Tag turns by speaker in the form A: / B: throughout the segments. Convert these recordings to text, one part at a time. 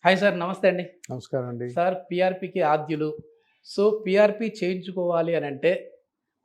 A: Hi sir, నమస్తే అండి.
B: నమస్కారం అండి.
A: సార్ పీఆర్పీకి ఆద్యులు. సో, పీఆర్పీ చేయించుకోవాలి అనంటే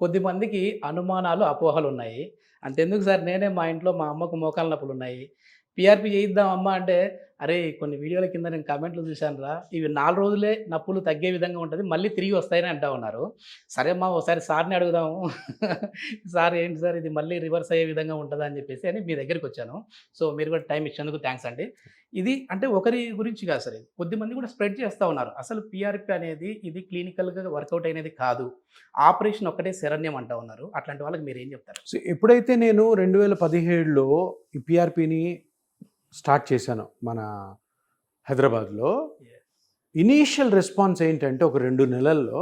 A: కొద్దిమందికి అనుమానాలు, అపోహలున్నాయి. అంతెందుకు సార్, నేనే మా ఇంట్లో మా అమ్మకు మోకాళ్ళ నొప్పులున్నాయి. పీఆర్పీ చేయిద్దాం అమ్మా అంటే, "అరేయ్! కొన్ని వీడియోల కింద నేను కామెంట్లు చూశానురా. ఇవి 4 రోజులే నొప్పులు తగ్గే విధంగా ఉంటది. మళ్ళీ తిరిగి వస్తాయని" అంటా ఉన్నారు. సరే అమ్మా, ఒకసారి సార్‌ని అడుగుదాము. సార్ ఏంటి సార్ ఇది మళ్ళీ రివర్స్ అయ్యే విధంగా ఉంటదా అని చెప్పేసి మీ దగ్గరికొచ్చాను. సో, మీరు కూడా టైం ఇచ్చినందుకు థాంక్స్ అండి. ఇది అంటే ఒకరి గురించి కాదు సార్ ఇది. కొద్దిమంది కూడా స్ప్రెడ్ చేస్తా ఉన్నారు. అసలు పీఆర్పీ అనేది ఇది క్లినికల్‌గా వర్కౌట్ అయినది కాదు. ఆపరేషన్ ఒక్కటే శరణ్యం అంటా ఉన్నారు. అట్లాంటి వాళ్ళకి మీరేం చెప్తారు?
B: సో, ఎప్పుడైతే నేను 2017లో ఈ పీఆర్పీని స్టార్ట్ చేశానో మన హైదరాబాద్‌లో, ఇనీషియల్ రెస్పాన్స్ ఏంటంటే ఒక 2 నెలల్లో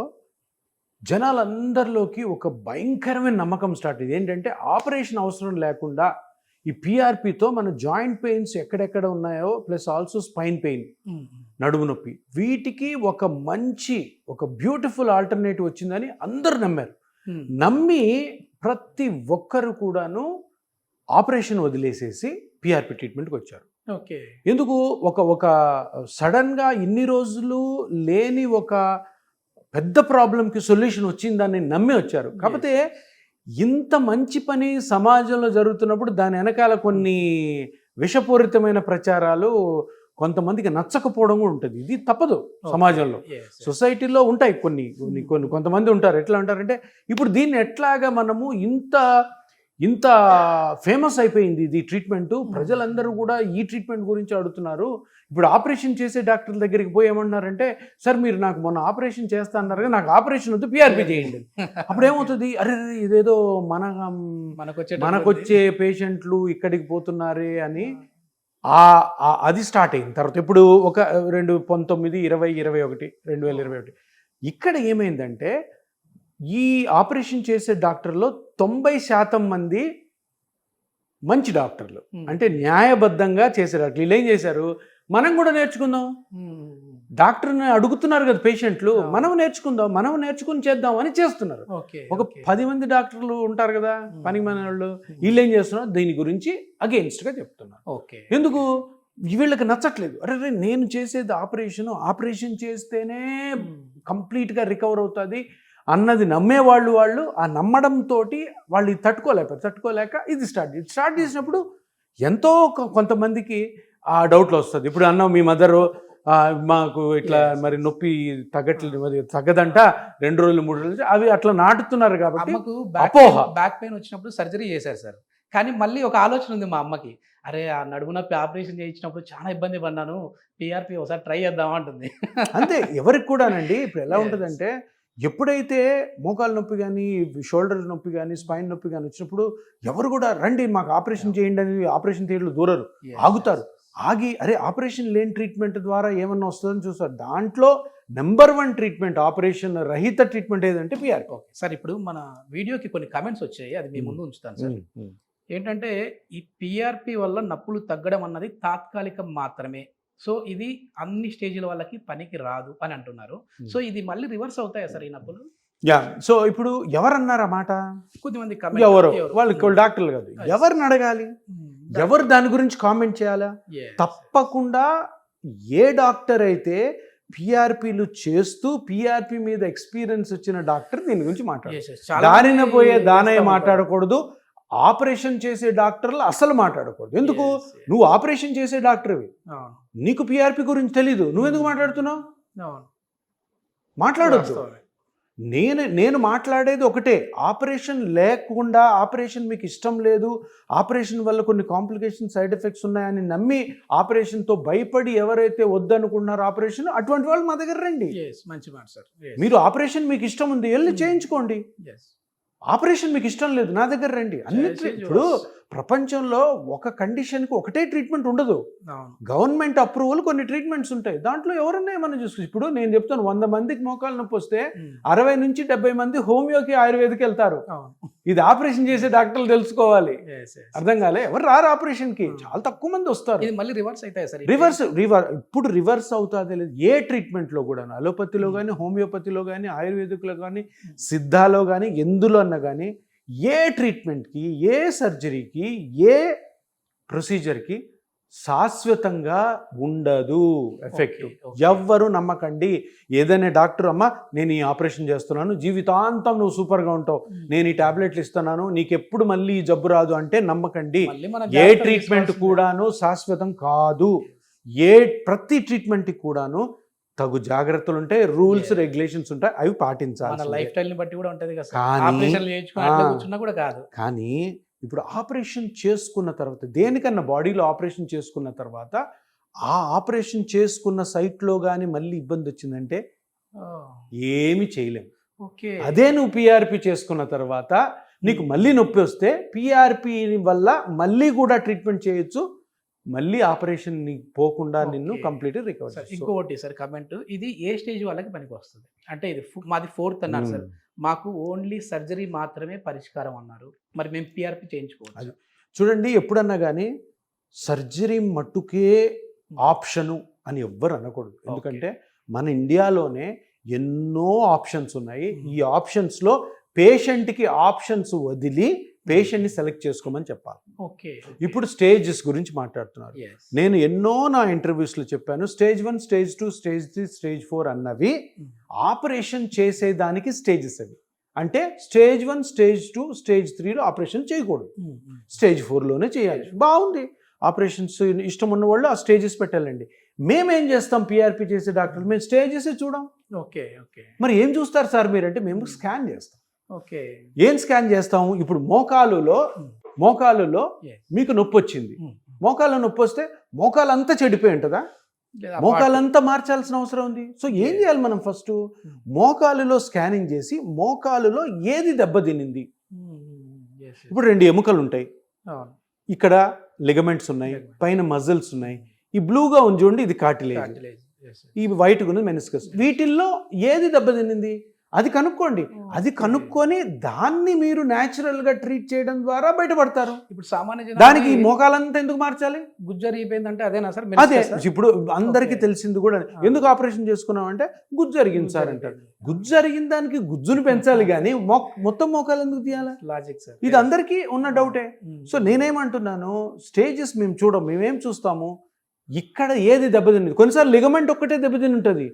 B: జనాలందరిలోకి ఒక భయంకరమైన నమ్మకం స్టార్ట్ అయింది. ఏంటంటే ఆపరేషన్ అవసరం లేకుండా ఈ పీఆర్పీతో మన జాయింట్ పెయిన్స్ ఎక్కడెక్కడ ఉన్నాయో ప్లస్ ఆల్సో స్పైన్ పెయిన్, నడుము నొప్పి, వీటికి ఒక బ్యూటిఫుల్ ఆల్టర్నేటివ్ వచ్చిందని అందరూ నమ్మారు. నమ్మి ప్రతి ఒక్కరు కూడాను ఆపరేషన్ వదిలేసేసి పీఆర్పీ ట్రీట్మెంట్కి వచ్చారు.
A: ఓకే.
B: ఎందుకు ఒక సడన్గా ఇన్ని రోజులు లేని ఒక పెద్ద ప్రాబ్లంకి సొల్యూషన్ వచ్చిందని నమ్మి వచ్చారు. కాకపోతే ఇంత మంచి పని సమాజంలో జరుగుతున్నప్పుడు దాని వెనకాల కొన్ని విషపూరితమైన ప్రచారాలు కొంతమందికి నచ్చకపోవడం కూడా ఉంటుంది. ఇది తప్పదు. సమాజంలో సొసైటీలో ఉంటాయి కొంతమంది ఉంటారు. ఎట్లా ఉంటారంటే, ఇప్పుడు దీన్ని ఎట్లాగా మనము ఇంత ఫేమస్ అయిపోయింది ఇది ట్రీట్మెంట్, ప్రజలందరూ కూడా ఈ ట్రీట్మెంట్ గురించి అడుగుతున్నారు. ఇప్పుడు ఆపరేషన్ చేసే డాక్టర్ దగ్గరికి పోయి ఏమన్నారంటే, సార్ మీరు నాకు మొన్న ఆపరేషన్ చేస్తా అన్నారు కదా, నాకు ఆపరేషన్ వద్దు, పీఆర్పీ చేయండి. అప్పుడు ఏమవుతుంది, అరే ఇదేదో మనకొచ్చే పేషెంట్లు ఇక్కడికి పోతున్నారే అని అది స్టార్ట్ అయింది. తర్వాత ఇప్పుడు ఒక 2019, 2021, 2021 ఇక్కడ ఏమైందంటే, ఈ ఆపరేషన్ చేసే డాక్టర్లో 90% మంది మంచి డాక్టర్లు, అంటే న్యాయబద్ధంగా చేసే డాక్టర్లు. వీళ్ళు ఏం చేశారు, మనం కూడా నేర్చుకుందాం, డాక్టర్ని అడుగుతున్నారు కదా పేషెంట్లు, మనం నేర్చుకుని చేద్దాం అని చేస్తున్నారు. ఒక 10 మంది డాక్టర్లు ఉంటారు కదా పని మన వాళ్ళు, వీళ్ళు ఏం చేస్తున్నారు, దీని గురించి అగెయిన్స్ట్గా చెప్తున్నారు. ఎందుకు, వీళ్ళకి నచ్చట్లేదు. అరే నేను చేసేది ఆపరేషన్ చేస్తేనే కంప్లీట్గా రికవర్ అవుతుంది అన్నది నమ్మేవాళ్ళు. ఆ నమ్మడంతో వాళ్ళు తట్టుకోలేక ఇది స్టార్ట్ చేసినప్పుడు ఎంతో కొంతమందికి ఆ డౌట్లు వస్తుంది. ఇప్పుడు అన్నావు, మీ మదరు మాకు ఇట్లా మరి నొప్పి తగ్గట్లేదు, మరి తగ్గదంట, 2 రోజులు 3 రోజులు అవి అట్లా నాటుతున్నారు. కాబట్టి అపోహ.
A: బ్యాక్ పెయిన్ వచ్చినప్పుడు సర్జరీ చేశారు సార్, కానీ మళ్ళీ ఒక ఆలోచన ఉంది మా అమ్మకి, అరే ఆ నడుము నొప్పి ఆపరేషన్ చేయించినప్పుడు చాలా ఇబ్బంది పడ్డాను, పీఆర్పీ ఒకసారి ట్రై చేద్దాం అంటుంది.
B: అంతే, ఎవరికి కూడానండి. ఇప్పుడు ఎలా ఉంటుందంటే, ఎప్పుడైతే మోకాలు నొప్పి కానీ, షోల్డర్ నొప్పి కానీ, స్పైన్ నొప్పి కానీ వచ్చినప్పుడు ఎవరు కూడా రండి మాకు ఆపరేషన్ చేయండి అని ఆపరేషన్ థియేటర్లు దూరరు, ఆగుతారు. ఆగి అరే ఆపరేషన్ లేని ట్రీట్మెంట్ ద్వారా ఏమన్నా వస్తుందని చూస్తారు. దాంట్లో నెంబర్ 1 ట్రీట్మెంట్, ఆపరేషన్ రహిత ట్రీట్మెంట్ ఏదంటే పీఆర్పీ.
A: సార్, ఇప్పుడు మన వీడియోకి కొన్ని కామెంట్స్ వచ్చాయి, అది మీ ముందు ఉంచుతాను సార్. ఏంటంటే, ఈ పీఆర్పీ వల్ల నొప్పులు తగ్గడం అన్నది తాత్కాలికం మాత్రమే, సో ఇది అన్ని స్టేజ్ల వాళ్ళకి పనికి రాదు అని అంటున్నారు. సో ఇది మళ్ళీ రివర్స్ అవుతాయా సార్ ఈ నొప్పులు?
B: సో ఇప్పుడు ఎవరన్నారు ఆ మాట?
A: కొద్దిమంది
B: వాళ్ళు డాక్టర్లు కాదు, ఎవరిని అడగాలి, ఎవరు దాని గురించి కామెంట్ చేయాలా? తప్పకుండా ఏ డాక్టర్ అయితే పీఆర్పీలు చేస్తూ పీఆర్పీ మీద ఎక్స్పీరియన్స్ వచ్చిన డాక్టర్ దీని గురించి మాట్లాడాలి. దారిన పోయే దానయ్య మాట్లాడకూడదు, ఆపరేషన్ చేసే డాక్టర్లు అసలు మాట్లాడకూడదు. ఎందుకు, నువ్వు ఆపరేషన్ చేసే డాక్టర్వి, నీకు పీఆర్పీ గురించి తెలీదు, నువ్వెందుకు మాట్లాడుతున్నావు? మాట్లాడొద్దు. నేను మాట్లాడేది ఒకటే, ఆపరేషన్ లేకుండా, ఆపరేషన్ మీకు ఇష్టం లేదు, ఆపరేషన్ వల్ల కొన్ని కాంప్లికేషన్ సైడ్ ఎఫెక్ట్స్ ఉన్నాయని నమ్మి ఆపరేషన్తో భయపడి ఎవరైతే వద్దనుకున్నారో ఆపరేషన్, అటువంటి వాళ్ళు మా దగ్గర రండి.
A: మంచి మాట సార్.
B: మీరు ఆపరేషన్ మీకు ఇష్టం ఉంది, వెళ్ళి చేయించుకోండి. ఆపరేషన్ మీకు ఇష్టం లేదు, నా దగ్గర రండి. ఇప్పుడు ప్రపంచంలో ఒక కండిషన్కి ఒకటే ట్రీట్మెంట్ ఉండదు. గవర్నమెంట్ అప్రూవల్ కొన్ని ట్రీట్మెంట్స్ ఉంటాయి, దాంట్లో ఎవరన్నా ఏమన్నా చూసుకోవచ్చు. ఇప్పుడు నేను చెప్తాను, 100 మందికి మోకాలు నొప్పి వస్తే 60 నుంచి 70 మంది హోమియోకి, ఆయుర్వేదికి వెళ్తారు. ఇది ఆపరేషన్ చేసే డాక్టర్లు తెలుసుకోవాలి. అర్థం కాలే, ఎవరు రారు ఆపరేషన్కి, చాలా తక్కువ మంది వస్తారు.
A: మళ్ళీ రివర్స్ అవుతాయి సార్.
B: ఇప్పుడు రివర్స్ అవుతుంది లేదు ఏ ట్రీట్మెంట్లో కూడా, అలోపతిలో కానీ, హోమియోపతిలో కానీ, ఆయుర్వేదిక్లో కానీ, సిద్ధాలో కానీ, ఎందులో అన్నా కానీ, ఏ ట్రీట్మెంట్కి, ఏ సర్జరీకి, ఏ ప్రొసీజర్కి శాశ్వతంగా ఉండదు ఎఫెక్ట్.
A: Okay, okay.
B: ఎవ్వరు నమ్మకండి. ఏదైనా డాక్టర్ అమ్మ నేను ఈ ఆపరేషన్ చేస్తున్నాను, జీవితాంతం నువ్వు సూపర్గా ఉంటావు, నేను ఈ టాబ్లెట్లు ఇస్తున్నాను, నీకు ఎప్పుడు మళ్ళీ ఈ జబ్బు రాదు అంటే నమ్మకండి.
A: మళ్ళీ మనం
B: ఏ
A: జాగ్రత్తలు
B: ట్రీట్మెంట్
A: తీసుకోవాల్సిందే.
B: కూడాను శాశ్వతం కాదు. ప్రతి ట్రీట్మెంట్కి కూడాను తగు జాగ్రత్తలు ఉంటాయి, రూల్స్ రెగ్యులేషన్స్ ఉంటాయి, అవి
A: మన
B: పాటించాలి.
A: లైఫ్ స్టైల్ ని బట్టి కూడా ఉంటది కదా సార్.
B: కానీ-
A: ఆపరేషన్ చేయించుకుని అట్లా కూర్చున్నా కూడా కాదు.
B: కానీ ఇప్పుడు ఆపరేషన్ చేసుకున్న తర్వాత, దేనికన్నా బాడీలో ఆపరేషన్ చేసుకున్న తర్వాత ఆ ఆపరేషన్ చేసుకున్న సైట్లో కానీ మళ్ళీ ఇబ్బంది వచ్చిందంటే ఏమి చేయలేం.
A: ఓకే.
B: అదే నువ్వు పిఆర్పి చేసుకున్న తర్వాత నీకు మళ్ళీ నొప్పి వస్తే పిఆర్పి వల్ల మళ్ళీ కూడా ట్రీట్మెంట్ చేయొచ్చు, మళ్ళీ ఆపరేషన్ పోకుండా నిన్ను
A: Okay.
B: కంప్లీట్ రికవర్
A: సార్ ఇంకొకటి సార్ కమెంట్, ఇది ఏ స్టేజ్ వాళ్ళకి పనికి వస్తుంది అంటే ఇది మాది 4th అన్నారు సార్, మాకు ఓన్లీ సర్జరీ మాత్రమే పరిష్కారం అన్నారు, మరి మేము పిఆర్పి చేయించుకోవచ్చు.
B: చూడండి, ఎప్పుడన్నా కానీ సర్జరీ మట్టుకే ఆప్షను అని ఎవ్వరు అనకూడదు. ఎందుకంటే మన ఇండియాలోనే ఎన్నో ఆప్షన్స్ ఉన్నాయి. ఈ ఆప్షన్స్లో పేషెంట్కి ఆప్షన్స్ వదిలి పేషెంట్ని సెలెక్ట్ చేసుకోమని చెప్పాలి.
A: ఓకే.
B: ఇప్పుడు స్టేజెస్ గురించి మాట్లాడుతున్నారు. నేను ఎన్నో నా ఇంటర్వ్యూస్లో చెప్పాను, స్టేజ్ 1, స్టేజ్ 2, స్టేజ్ 3, స్టేజ్ 4 అన్నవి ఆపరేషన్ చేసేదానికి స్టేజెస్ అవి. అంటే స్టేజ్ 1, స్టేజ్ 2, స్టేజ్ 3లో ఆపరేషన్ చేయకూడదు, స్టేజ్ 4లోనే చేయాలి. బాగుంది, ఆపరేషన్స్ ఇష్టం ఉన్న వాళ్ళు ఆ స్టేజెస్ పెట్టాలండి. మేమేం చేస్తాం పిఆర్పి చేసే డాక్టర్లు, మేము స్టేజెస్ చూడం.
A: ఓకే. ఓకే.
B: మరి ఏం చూస్తారు సార్ మీరంటే మేము స్కాన్ చేస్తాం.
A: ఓకే.
B: ఏం స్కాన్ చేస్తాము? ఇప్పుడు మోకాలులో మీకు నొప్పి వచ్చింది, మోకాలు నొప్పి వస్తే మోకాలంతా చెడిపోయి ఉంటుందా? మోకాలంతా మార్చాల్సిన అవసరం ఉంది. సో ఏం చేయాలి మనం? ఫస్ట్ మోకాలులో స్కానింగ్ చేసి మోకాలులో ఏది దెబ్బతినింది. ఇప్పుడు 2 ఎముకలు ఉంటాయి, ఇక్కడ లిగమెంట్స్ ఉన్నాయి, పైన మజిల్స్ ఉన్నాయి. ఈ బ్లూగా ఉంది చూడండి, ఇది కార్టిలేజ్, ఈ వైట్గా ఉన్నది మెనిస్కస్. వీటిల్లో ఏది దెబ్బతినింది అది కనుక్కోండి. అది కనుక్కొని దాన్ని మీరు న్యాచురల్ గా ట్రీట్ చేయడం ద్వారా బయటపడతారు.
A: ఇప్పుడు సామాన్య
B: దానికి ఈ మోకాలంతా ఎందుకు మార్చాలి?
A: గుజ్జరిగిపోయిందంటే అదేనా సార్?
B: అదే ఇప్పుడు అందరికీ తెలిసింది కూడా. ఎందుకు ఆపరేషన్ చేసుకున్నాం అంటే గుజ్జు జరిగింది సార్ అంటారు. గుజ్జు జరిగిన దానికి గుజ్జును పెంచాలి కానీ మొత్తం మోకాలు ఎందుకు తీయాలి?
A: Logic sir.
B: ఇది అందరికీ ఉన్న డౌటే. సో నేనేమంటున్నాను, స్టేజెస్ మేము చూడం, మేమేం చూస్తాము, ఇక్కడ ఏది దెబ్బతింది. కొన్నిసార్లు లిగమెంట్ ఒక్కటే దెబ్బతిని ఉంటుంది,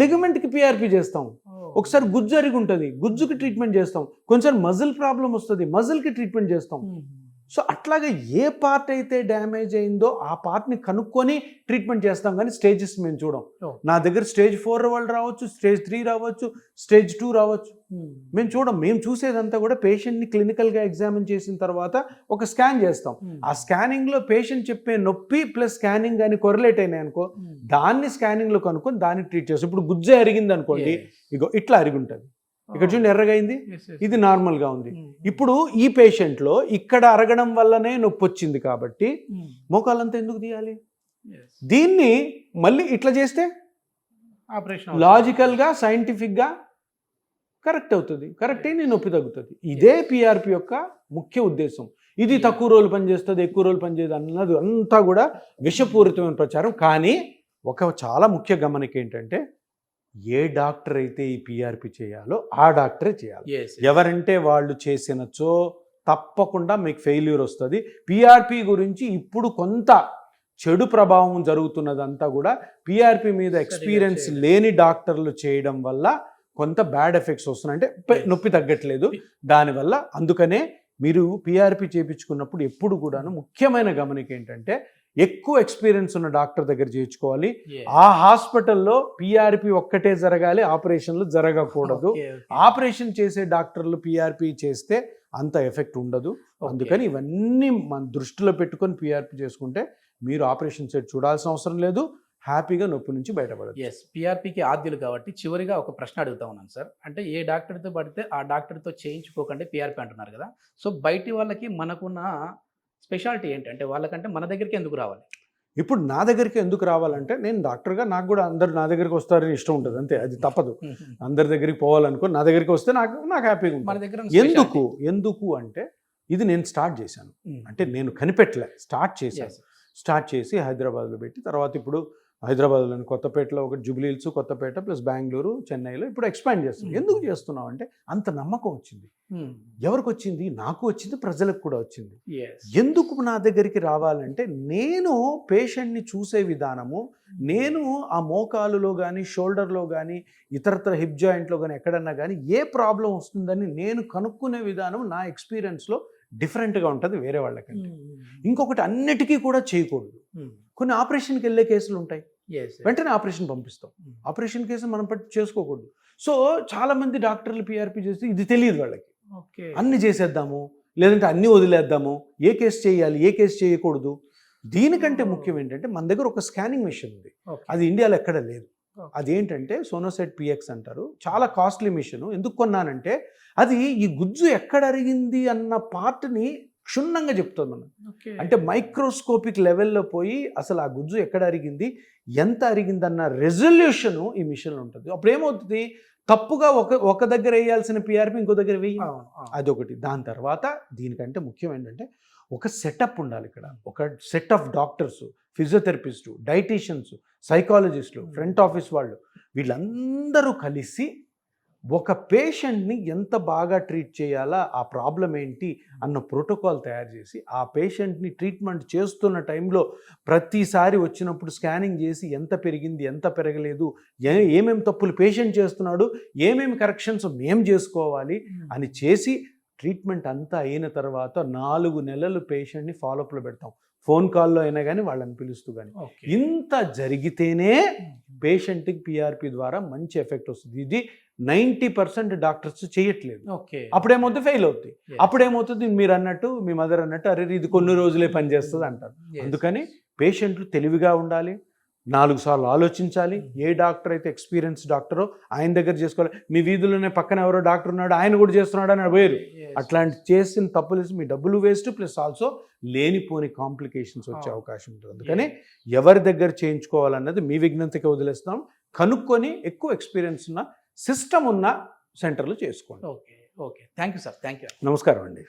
B: లిగమెంట్కి పిఆర్పి చేస్తాం. ఒకసారి గుజ్జు జరిగి ఉంటుంది, గుజ్జుకి ట్రీట్మెంట్ చేస్తాం. కొంచెం మజిల్ ప్రాబ్లం వస్తుంది, మజిల్కి ట్రీట్మెంట్ చేస్తాం. సో అట్లాగే ఏ పార్ట్ అయితే డ్యామేజ్ అయిందో ఆ పార్ట్ని కనుక్కొని ట్రీట్మెంట్ చేస్తాం, కానీ స్టేజెస్ మేము చూడం. నా దగ్గర స్టేజ్ 4 వాళ్ళు రావచ్చు, స్టేజ్ 3 రావచ్చు, స్టేజ్ 2 రావచ్చు, మేము చూడం. మేము చూసేదంతా కూడా పేషెంట్ని క్లినికల్గా ఎగ్జామిన్ చేసిన తర్వాత ఒక స్కాన్ చేస్తాం. ఆ స్కానింగ్లో పేషెంట్ చెప్పే నొప్పి ప్లస్ స్కానింగ్ కానీ కొరలేట్ అయినాయి అనుకో, దాన్ని స్కానింగ్లో కనుక్కొని దాన్ని ట్రీట్ చేస్తాం. ఇప్పుడు గుజ్జే అరిగింది అనుకోండి, ఇగో ఇట్లా అరిగి ఉంటుంది, ఇక్కడ చూడండి ఎర్రగా అయింది, ఇది నార్మల్గా ఉంది. ఇప్పుడు ఈ పేషెంట్లో ఇక్కడ అరగడం వల్లనే నొప్పి వచ్చింది కాబట్టి మోకాలంతా ఎందుకు తీయాలి? దీన్ని మళ్ళీ ఇట్లా చేస్తే
A: ఆపరేషన్
B: లాజికల్గా సైంటిఫిక్గా కరెక్ట్ అవుతుంది, కరెక్ట్ అయి నొప్పి తగ్గుతుంది. ఇదే పిఆర్పి యొక్క ముఖ్య ఉద్దేశం. ఇది తక్కువ రోజులు పనిచేస్తుంది, ఎక్కువ రోజులు పనిచేయదు అన్నది అంతా కూడా విషపూరితమైన ప్రచారం. కానీ ఒక చాలా ముఖ్య గమనిక ఏంటంటే, ఏ డాక్టర్ అయితే ఈ పిఆర్పి చేయాలో ఆ డాక్టరే చేయాలి. ఎవరంటే వాళ్ళు చేసినచో తప్పకుండా మీకు ఫెయిల్యూర్ వస్తుంది. పిఆర్పి గురించి ఇప్పుడు కొంత చెడు ప్రభావం జరుగుతున్నదంతా కూడా పిఆర్పి మీద ఎక్స్పీరియన్స్ లేని డాక్టర్లు చేయడం వల్ల కొంత బ్యాడ్ ఎఫెక్ట్స్ వస్తున్నాయి. అంటే నొప్పి తగ్గట్లేదు దానివల్ల. అందుకనే మీరు పిఆర్పి చేయించుకున్నప్పుడు ఎప్పుడు కూడాను ముఖ్యమైన గమనిక ఏంటంటే, ఎక్కువ ఎక్స్పీరియన్స్ ఉన్న డాక్టర్ దగ్గర చేయించుకోవాలి. ఆ హాస్పిటల్లో పిఆర్పి ఒక్కటే జరగాలి, ఆపరేషన్లు జరగకూడదు. ఆపరేషన్ చేసే డాక్టర్లు పిఆర్పి చేస్తే అంత ఎఫెక్ట్ ఉండదు. అందుకని ఇవన్నీ మన దృష్టిలో పెట్టుకొని పిఆర్పి చేసుకుంటే మీరు ఆపరేషన్ సెట్ చూడాల్సిన అవసరం లేదు, హ్యాపీగా నొప్పి నుంచి బయటపడదు.
A: పిఆర్పికి ఆద్యులు కాబట్టి చివరిగా ఒక ప్రశ్న అడుగుతా ఉన్నాను సార్. అంటే ఏ డాక్టర్తో పడితే ఆ డాక్టర్తో చేయించుకోకండి పిఆర్పి అంటున్నారు కదా. సో బయటి వాళ్ళకి మనకున్న స్పెషాలిటీ ఏంటి? అంటే వాళ్ళకంటే మన దగ్గరికి ఎందుకు రావాలి?
B: ఇప్పుడు నా దగ్గరికి ఎందుకు రావాలంటే, నేను డాక్టర్గా నాకు కూడా అందరు నా దగ్గరికి వస్తారని ఇష్టం ఉంటుంది, అంతే, అది తప్పదు. అందరి దగ్గరికి పోవాలనుకో నా దగ్గరికి వస్తే నాకు హ్యాపీగా ఉంటుంది.
A: మన దగ్గర
B: ఎందుకు అంటే, ఇది నేను స్టార్ట్ చేశాను, అంటే నేను కనిపెట్టలే, స్టార్ట్ చేసి హైదరాబాద్లో పెట్టి, తర్వాత ఇప్పుడు హైదరాబాద్లోని కొత్తపేటలో ఒకటి, జూబ్లీ హిల్స్, కొత్తపేట ప్లస్ బెంగళూరు, చెన్నైలో ఇప్పుడు ఎక్స్పాండ్ చేస్తున్నాం. ఎందుకు చేస్తున్నాం అంటే అంత నమ్మకం వచ్చింది. ఎవరికి వచ్చింది? నాకు వచ్చింది, ప్రజలకు కూడా వచ్చింది. ఎందుకు నా దగ్గరికి రావాలంటే నేను పేషెంట్ని చూసే విధానము, నేను ఆ మోకాలులో కానీ షోల్డర్లో కానీ ఇతరత్ర హిప్ జాయింట్లో కానీ ఎక్కడన్నా కానీ ఏ ప్రాబ్లం వస్తుందని నేను కనుక్కునే విధానం నా ఎక్స్పీరియన్స్లో డిఫరెంట్గా ఉంటుంది వేరే వాళ్ళకంటే. ఇంకొకటి, అన్నిటికీ కూడా చేయకూడదు. కొన్ని ఆపరేషన్కి వెళ్ళే కేసులు ఉంటాయి, వెంటనే ఆపరేషన్ పంపిస్తాం. ఆపరేషన్ కేసు మనం పట్టి చేసుకోకూడదు. సో చాలామంది డాక్టర్లు పిఆర్పి చేస్తే ఇది తెలియదు వాళ్ళకి. అన్ని చేసేద్దాము, లేదంటే అన్నీ వదిలేద్దాము, ఏ కేసు చేయాలి ఏ కేసు చేయకూడదు. దీనికంటే ముఖ్యం ఏంటంటే మన దగ్గర ఒక స్కానింగ్ మిషన్ ఉంది, అది ఇండియాలో ఎక్కడ లేదు. అదేంటంటే సోనోసెట్ పిఎక్స్ అంటారు. చాలా కాస్ట్లీ మిషన్. ఎందుకు కొన్నానంటే అది ఈ గుజ్జు ఎక్కడ అరిగింది అన్న పార్ట్ని క్షుణ్ణంగా చెప్తుంది మనం. అంటే మైక్రోస్కోపిక్ లెవెల్లో పోయి అసలు ఆ గుజ్జు ఎక్కడ అరిగింది, ఎంత అరిగిందన్న రెజల్యూషన్ ఈ మిషన్లో ఉంటుంది. అప్పుడు ఏమవుతుంది, తప్పుగా ఒక దగ్గర వేయాల్సిన పిఆర్పి ఇంకో దగ్గర వేయి, అదొకటి. దాని తర్వాత దీనికంటే ముఖ్యం ఏంటంటే ఒక సెటప్ ఉండాలి. ఇక్కడ ఒక set of doctors, physiotherapist, dieticians, సైకాలజిస్టులు, ఫ్రంట్ ఆఫీస్ వాళ్ళు, వీళ్ళందరూ కలిసి ఒక పేషెంట్ని ఎంత బాగా ట్రీట్ చేయాలా, ఆ ప్రాబ్లం ఏంటి అన్న ప్రోటోకాల్ తయారు చేసి ఆ పేషెంట్ని ట్రీట్మెంట్ చేస్తున్న టైంలో ప్రతిసారి వచ్చినప్పుడు స్కానింగ్ చేసి ఎంత పెరిగింది ఎంత పెరగలేదు, ఏమేమి తప్పులు పేషెంట్ చేస్తున్నాడు, ఏమేమి కరెక్షన్స్ మేము చేసుకోవాలి అని చేసి ట్రీట్మెంట్ అంతా అయిన తర్వాత 4 నెలలు పేషెంట్ని ఫాలోఅప్లో పెడతాం. ఫోన్ కాల్లో అయినా కానీ వాళ్ళని పిలుస్తూ కానీ. ఇంత జరిగితేనే పేషెంట్కి పిఆర్పి ద్వారా మంచి ఎఫెక్ట్ వస్తుంది. ఇది 90% డాక్టర్స్ చేయట్లేదు. అప్పుడేమవుతుంది, ఫెయిల్ అవుతుంది. అప్పుడేమవుతుంది, మీరు అన్నట్టు, మీ మదర్ అన్నట్టు, అరే ఇది కొన్ని రోజులే పనిచేస్తుంది అంటారు. అందుకని పేషెంట్లు తెలివిగా ఉండాలి, 4 సార్లు ఆలోచించాలి. ఏ డాక్టర్ అయితే ఎక్స్పీరియన్స్ డాక్టరో ఆయన దగ్గర చేసుకోవాలి. మీ వీధిలోనే పక్కన ఎవరో డాక్టర్ ఉన్నాడు, ఆయన కూడా చేస్తున్నాడు అని వేరు. అట్లాంటి చేసిన తప్పులు మీ డబ్బులు వేస్ట్, ప్లస్ ఆల్సో లేనిపోని కాంప్లికేషన్స్ వచ్చే అవకాశం ఉంటుంది. అందుకని ఎవరి దగ్గర చేయించుకోవాలన్నది మీ విజ్ఞతకి వదిలేస్తాం. కనుక్కొని ఎక్కువ ఎక్స్పీరియన్స్ ఉన్న సిస్టమ్ ఉన్న సెంటర్లో చేసుకోండి.
A: Okay, thank you sir, thank you.
B: నమస్కారం అండి.